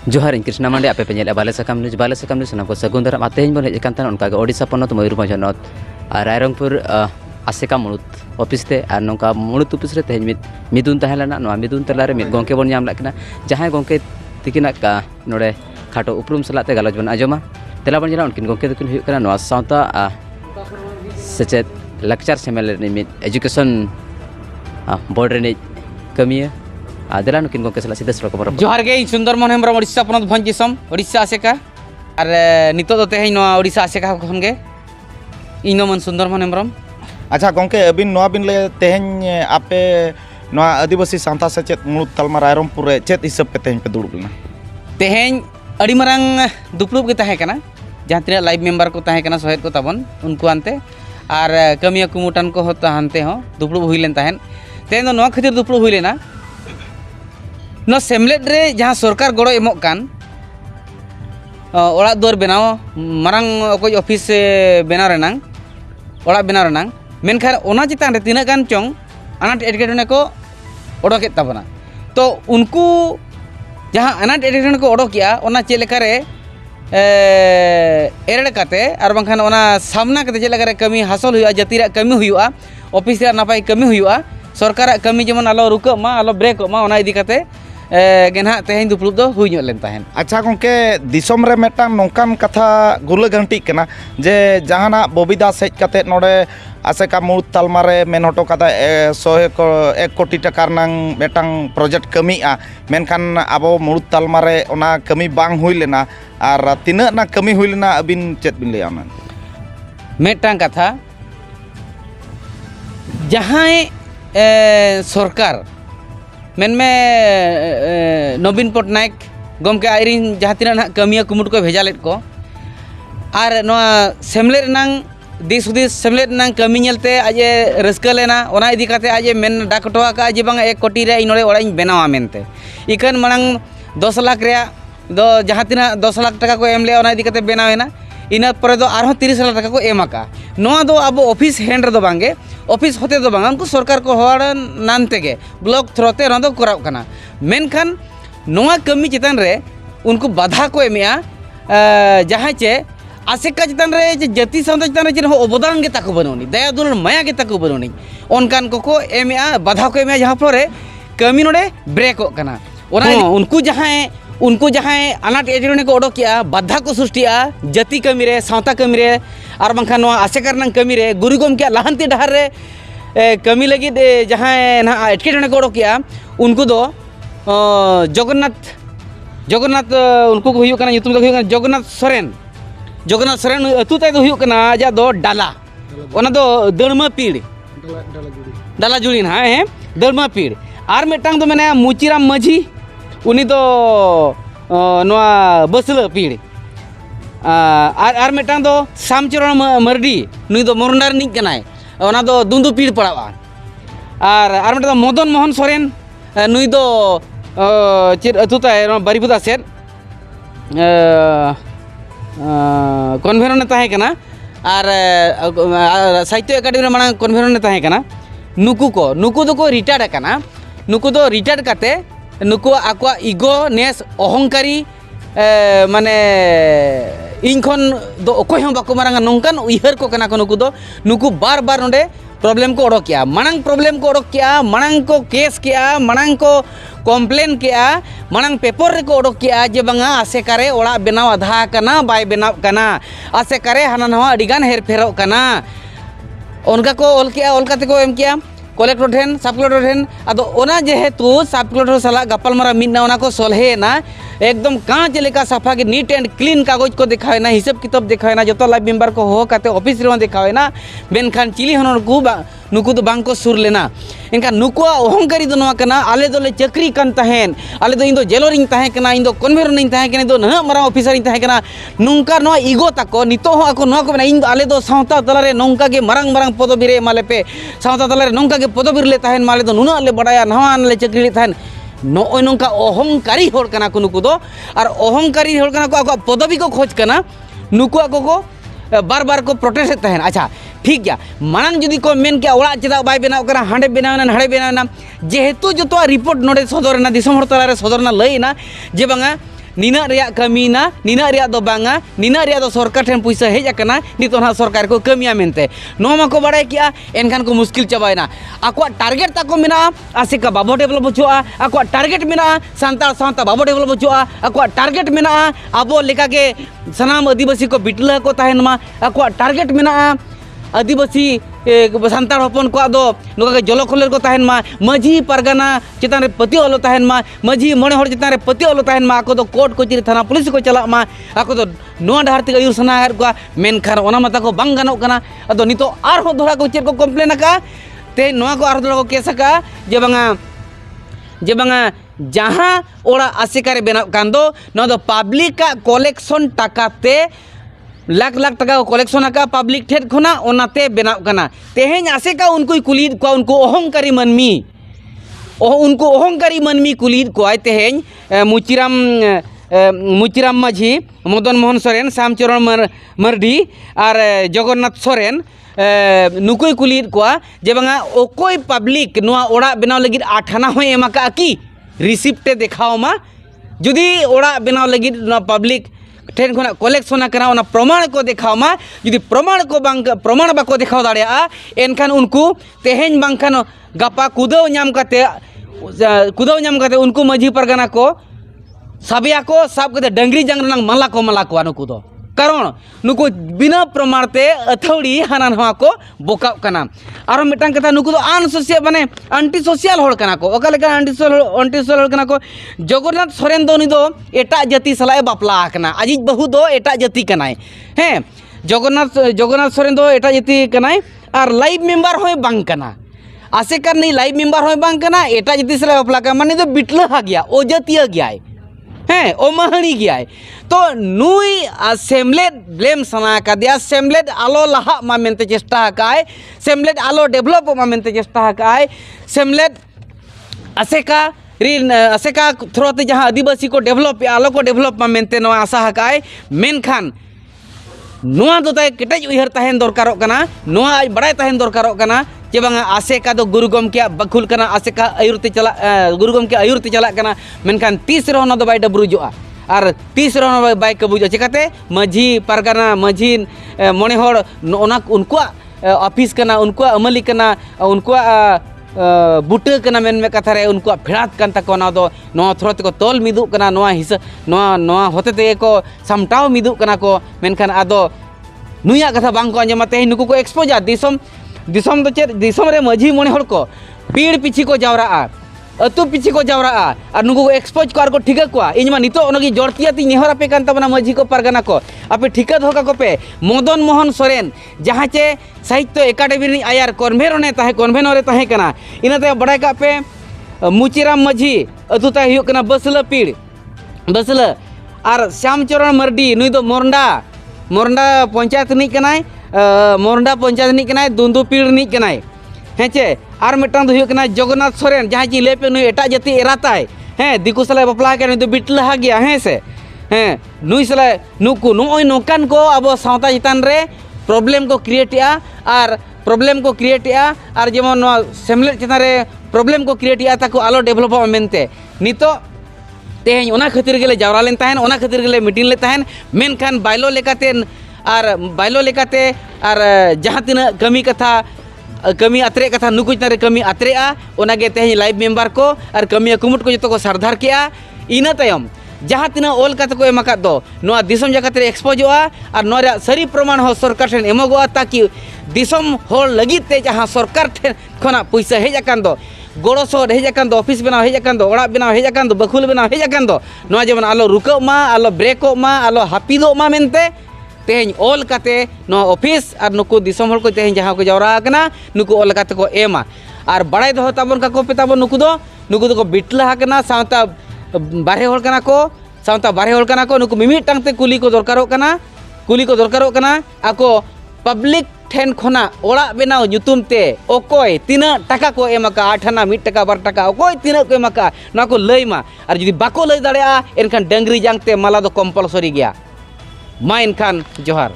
जोहार इन कृष्णा मांडे आपे पेंजेल बाले सकम न्यूज सनाम को सगुन दाराम आतेन बन हेज कान उनका ओडिशा पनत मयूरभंज हनत रायरंगपुर आसेका मुणुत ऑफिस ते और नौका मुणुत ऑफिस रे तेज मिदुन तहलना मिदुन तलारे मिद गोंके बन नाम लाकना जहां गोंके तिकिना का नोडे खाटो उपरुम सलाते गलज बन आजमा तेला बन जना उनकिन गोंके दकिन हुयु कना नवा सावता सेचेत लेक्चर सेमेल मिद एजुकेशन बोर्ड रे कमिया आदला नुकिन गोंके सला सीधा सड़क पर जोहार गे सुंदर मोहन हेम्ब्रम ओडिशा पनत भंज दिसम ओडिशा आसेका और नितो दो तेहें नवा ओडिशा आसेका खन गे इन मन सुंदर मोहन हेम्ब्रम अच्छा गोंके अबिन नवा बिन ले तेहें आपे नवा आदिवासी सांता सेचेत मुणुत तालमा रायरंगपुर रे चेत हिसाब पे तेहें पे दुड़ुब लेना तेहें अड़ी मरंग दुपड़ुब गे ताहें कना जहां तिना लाइव मेंबर को ताहें कना सहेद को ताबन उनको आनते और कमिया कुमुटान को होता हानते हो दुपड़ुब हुई लेन ताहें तेहें दो नवा खातिर दुपड़ुब हुई लेना न सेमलेट रे जहाँ सरकार गड़ो एमोग कान ओड़ा दुआर बनाओ मारंग अकोय ऑफिस बनाव रेनांग ओड़ा बनाव रेनांग मेनखान ओना चितान रे तिना गान चोंग अनाट एटकेटने को ओडोकेत ताबना तो उनको जहाँ अनाट एटकेटने को ओडोकिया ओना चेक लेका रे एरड़ काते और बांखान ओना सामना काते चेक लेका रे कमी हासिल हुआ जाति रे कमी हुआ ऑफिस रे नापाय कमी हुआ सरकार कमी जेमन आलो रुक मा आलो ब्रेक मा ओना इदी काते गेना तेहें दुपड़ुब दो हुई लेन ताहेन। अच्छा गोंके दिसम रे मेटांग नोंकान कथा गुला घंटी कना जे जहाना बबिदा सेज काते नोडे आसेका मुणुत तालमा रे मेन हटो कदा 1 कोटी टाका रनांग मेटांग प्रोजेक्ट कमिआ मेनखान आबो मुणुत तालमा रे ओना कमी बांग हुई लेना और तिना ना कमी हुई लेना अबिन चेत बिन लेया ओना मेटांग कथा जहां सरकार मेन में नवीन पटनायक गमके आयरिन जहाँ तीना ना कमिया कुमुट को भेजा लेट को और नवा सेमलेट नांग दिस हुदिस सेमलेट नांग कमी नेलते आजे रस्का लेना ओना इदी काते आजे मेन डाकटोआ का जे बांग 1 कोटी रे इनोरे ओड़ा इन बनावा मेनते इकन मांग 10 लाख रे दो जहाँ तीना 10 लाख टाका को एम ले ओना इदी काते बनावेना इना पर दो आरो 30 लाख टाका को एमाका नवा दो अब ऑफिस हैंड रे दो बांगे ऑफिस होते दो बांग उनको सरकार को हवाड़ नानते के ब्लॉक थ्रोते ना दो कराव कना मेनखान नवा कमी चितान रे उनको बाधा को एमिया जहाँ चे आसेका चितान रे जाति सावता चितान रे हो अवदान के ताको बनोनी दया दुलार माया के ताको बनोनी उनकान को एमिया बाधा को एमिया जहाँ पर कमी नोडे ब्रेक कना ओना उनको जहाँ अनाट एटकेटने को ओडोकिया बाधा को सृष्टिया जाति कमी रे सावता कमी रे और बांखान आसेका रनांग कमी रे गुरु गमके लाहांती डहार रे कमी लगी जहाँ ना एटकेटने को ओडोकिया उनको दो जगन्नाथ उनको को हुयु कना युतुम दो हुयु कना जगन्नाथ सोरेन अतु ताय दो हुयु कना जा दो डाला ओना दो दड़मा पीड़ डाला जुड़ी ना है दड़मा पीड़ और मेटांग दो मैंने मुचिराम माझी उनी दो नवा बसला पीड़ और मेटांग दो सामचरण मरडी नुई दो मोरनार निक कनाय ओना दो दुंदु पीड़ पड़ावा और मेटांग दो मदन मोहन सोरेन नुई दो चेद अतुताय बारीपुदा सेट कन्वेनर ताहे कना और साहित्य एकाडेमी मांग कन्वेनर ताहे कना नुकु दो को रिटायर्ड कना नुकु दो रिटायर्ड काते नुकु आकुआ इगो नेस अहंकारी माने इन खन दो अकोय हम बाको मारंगा नोंकान उइहर को कना को नुकु बार बार नोडे प्रॉब्लम को ओडोक किया मांग प्रॉब्लम को ओडोक किया मांग को केस किया मांग को कम्प्लेन किया मांग पेपर रे को ओडोक किया जे बांगा आसेकारे ओड़ा बनाव आधा कना बाय बनाव कना आसेकारे हाना नवा अडिगान हेर फेरो कना उनका को ओल किया ओल काते को एम किया कलेक्टर ठेन सब कलेक्टर ठेन अदो ओना जेहेतु सब कलेक्टर सला गपालमारा मिदना ओना को सलहे ना एकदम कांच लेका सफा के नीट एंड क्लीन कागज को दिखावे ना हिसाब किताब दिखावे ना जो लाइव मेंबर को हो काते ऑफिस रे दिखावे ना मेनखान चिली हनर को नुकु दो बांग को सुर लेना इनका नुकुआ अहंकारी दो नवा कना आले दोले चक्री कन तहेन आले दो इंदो जेलर इन तहे कना इंदो कन्वेनर इन तहे कना दो ना मारा ऑफिसर इन तहे कना नुंका नवा ईगो ताको नितो हो आको नवा को बना इन आले दो सावता तलारे नोंका के मरंग मरंग पदबी रे माले पे सावता तलारे नोंका के पदबी ले तहेन माले दो नुना ले बडाया नवा ले चक्री ले तहेन नोय नोंका अहंकारी होड़ कना को नुकु दो और अहंकारी होड़ कना को आको पदबी को खोज कना नुकु आको को बार बार को प्रोटेस्ट तहेन अच्छा ठीक गया मांग जुदी को मेन के ओड़ा चेदा बाय बनाव करा हांडे बनावना नाडे बनावना जेहेतु जो तो report नोडे सदरना दिसम her तलारे सदरना लईना J Banga nina reyak kamina, nina reyak do banga, nina reyak do sorkar ten puisa hej akana, nito na sorkar ko kamiya mente. No ma ko badai kia enkan ko muskil chabaina. Aku target tako mina asika babo develop bujua, aku target mina santal santa babo develop bujua, aku target mina abo lekage sanam adibasi ko bitla ko tahen ma, aku target mina आदिवासी सानतार हपन को आदो नोका के जलो खोलेर को ताहेन मा मझी परगना चितान रे पति ओलो ताहेन मा मझी मणे हर चितान रे पति ओलो ताहेन मा आको दो कोर्ट कचेरी थाना पुलिस को चला मा आको दो नोआ डाहर ते आयुर सना हर को मेनखान ओना माता को बांग गानो कना अदो नितो आर हो दोरा को चेर को कंप्लेन का ते नोआ को आर दोरा को केस का जे बांगा जहां ओड़ा आसिकारे बेना कांदो नो दो पब्लिक का कलेक्शन टाकाते लाख लाख टका कलेक्शन का पब्लिक ठेर खुना ओनाते बेनाव कना तेहें आसेका उनको कुलीद को उनको अहंकारी मनमी उनको अहंकारी मनमी कुलीद को तेहें मुचिराम माझी मदन मोहन सोरेन श्यामचरण मर्डी और जगन्नाथ सोरेन नुकुई कुलीद को जे बांगा ओकोई पब्लिक नुआ ओड़ा बेनाव लगिद 8 आना होय एमा का की रिसिप्टे देखाओ मा जुदी ओड़ा बेनाव लगिद नुआ पब्लिक ठेन खुना कलेक्शन करना प्रमाण को देखाओ मा जुदी प्रमाण बाको देखाओ दाड़िया एनखान उनको तेहें बांखान गापा कुदाव नाम काते उनको माझी परगना को साबिया को साब कते डंगरी जंग रंग मला को नुकु दो कारण नुकु बिना प्रमाण ते अथौड़ी हाना नवा को बोका कना आरो मिटांग कथा नुकु दो अनसोशियल माने एंटी सोशल होड़ कना को ओका लेका एंटी सोशल होड़ कना को जगन्नाथ सोरेन दो नि दो एटा जाति सलाय बापला कना आजिज बहु दो एटा जाति कनाय हैं जगन्नाथ सोरेन दो एटा जाति कनाय और लाइव मेंबर होय बांग कना आसेकर नहीं लाइव मेंबर होय बांग कना एटा जाति सलाय बापला का माने दो बिटला हा गया ओ जातिया गया हैं ओ महड़ी गया तो नुई सेमलेट ब्लेम सना का दिया सेमलेट आलो लहा मा मेनते चेष्टा काय सेमलेट आलो डेवलप मा मेनते चेष्टा काय सेमलेट आसेका थ्रोते जहां आदिवासी को डेवलप आलो को डेवलप मा मेनते नो आशा काय मेनखान नोआ दो ताय केटेज उयहर ताहेन दरकारो कना नोआ आज बड़ाय ताहेन दरकारो कना जे बांगा आसेका दो गुरु गमके बखुल कना आसेका आयुरते चला गुरु गमके आयुरते चला कना मेनखान 30 रहो न दो बाय डबरुजोआ और 30 रहो बाय कबुजो चिकाते माझी परगना माझी मणे होड़ ओना उनको ऑफिस कना उनको अमली कना उनको बुटे कना मेन में कथा रे उनको फेड़ात कान तको ना दो नो थ्रोते को तोल मिदु कना नोआ हिस नोआ होते ते को सामटाव मिदु कना को मेनखान आदो नुया कथा बांग को अंजमाते नुकु को एक्सपोजर दिसम तो चेद दिसम रे माझी मणे होड़ को पीड़ पिछी को जावरा अतु पिछी को जावरा और नुकु को एक्सपोज को ठिका को इनमा नितो ओनगी जड़तिया ती नेहर आपे कान तबना माझी को परगना को आपे ठिका धोका को पे मदन मोहन सोरेन जहां चे साहित्य एकाडेमी रि आयार कन्वेनरे ताहे कना इनाते बड़ाय का पे मुचिराम माझी अतु ताहे हुयो कना बसला पीड़ बसला और श्यामचरण मर्डी नुई दो मोरंडा पंचायत नि कनाय मोरंडा पंचायत नि कनाय दुंदु पीड़ नि कनाय हेचे और मिटांग दो हुयो कना जगन्नाथ सोरेन जहां जी लेपे नुई एटा जाति एराताय हैं दिकु सलाय बपला के नुई दो बिटला गया हैं से हैं नुई सलाय नुकु नोय नोकान को अब सावता चितान रे प्रॉब्लम को क्रिएट या और जेमन सेमलेट चितान रे प्रॉब्लम को क्रिएट या ताको आलो डेवलप मेनते नितो तेहें ओना खातिर गेले जावरा लेन ताहेन ओना खातिर गेले मीटिंग ले ताहेन मेनखान बायलो लेकाते और जहां तिना कमी अतरे कथा नुकु चितान रे कमी अतरेआ ओनागे तेहें लाइव मेंबर को और कमी कुमुट को जतो को सरदार किया इना तायम जहां तिना ओल कते को एमाका दो नोआ दिसम जगत रे एक्सपोजोआ और नोरा सरी प्रमाण हो सरकार ठेन एमोगोआ ताकि दिसम होल लगित ते जहां सरकार ठेन खना पैसा हेज अकान दो गोड़ो सोड हेज अकान दो ऑफिस बनाव हेज अकान दो ओड़ा बनाव हेज अकान दो बखुल बनाव हेज अकान दो नोआ जेमन आलो रुको मा आलो ब्रेको मा आलो हापिदो मा मेनते तेहें ओल काते नो ऑफिस और नुकु दिसम होल को तेहें जहां को जावरा कना नुकु ओल काते को एमा और बड़ाई दो ताबन का को पे ताबन नुकु दो को बिटला कना सावता बारे होल कना को नुकु मिमिटांग ते कुली को दरकारो कना आको पब्लिक ठेन खना ओड़ा बेनाव नुतुम ते ओकोय तीना टाका को एमाका 8 आना 1 टाका 2 टाका ओकोय तीना को एमाका ना को लैमा और जदि बाको लय दाड़ेया एनखान डंगरी जांग ते माला दो कंपलसरी गया मा एनखान जोहार।